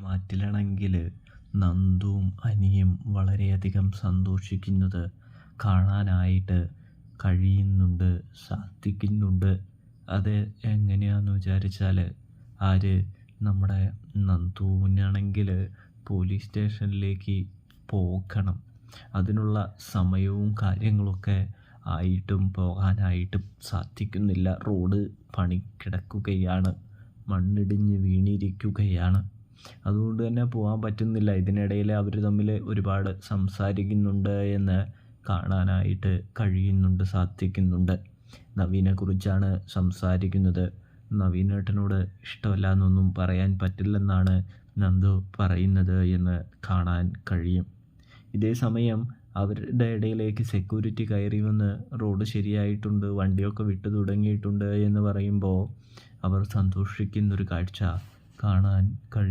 മാറ്റിലാണെങ്കിൽ നന്ദുവും അനിയും വളരെയധികം സന്തോഷിക്കുന്നത് കാണാനായിട്ട് കഴിയുന്നുണ്ട്, സാധിക്കുന്നുണ്ട്. അത് എങ്ങനെയാണെന്ന് വിചാരിച്ചാൽ നമ്മുടെ നന്ദുവിനാണെങ്കിൽ പോലീസ് സ്റ്റേഷനിലേക്ക് പോകണം. അതിനുള്ള സമയവും കാര്യങ്ങളൊക്കെ ആയിട്ടും പോകാനായിട്ടും സാധിക്കുന്നില്ല. റോഡ് പണി കിടക്കുകയാണ്, മണ്ണിടിഞ്ഞ് വീണിരിക്കുകയാണ്. അതുകൊണ്ട് തന്നെ പോകാൻ പറ്റുന്നില്ല. ഇതിനിടയിൽ അവർ തമ്മിൽ ഒരുപാട് സംസാരിക്കുന്നുണ്ട് എന്ന് കാണാനായിട്ട് കഴിയുന്നുണ്ട്, സാധിക്കുന്നുണ്ട്. നവീനെക്കുറിച്ചാണ് സംസാരിക്കുന്നത്. നവീനേട്ടനോട് ഇഷ്ടമല്ല എന്നൊന്നും പറയാൻ പറ്റില്ലെന്നാണ് നന്ദു പറയുന്നത് എന്ന് കാണാൻ കഴിയും. ഇതേ സമയം അവരുടെ ഇടയിലേക്ക് സെക്യൂരിറ്റി കയറി വന്ന് റോഡ് ശരിയായിട്ടുണ്ട്, വണ്ടിയൊക്കെ വിട്ടു തുടങ്ങിയിട്ടുണ്ട് എന്ന് പറയുമ്പോൾ അവർ സന്തോഷിക്കുന്നൊരു കാഴ്ച കാണാൻ കഴിയും.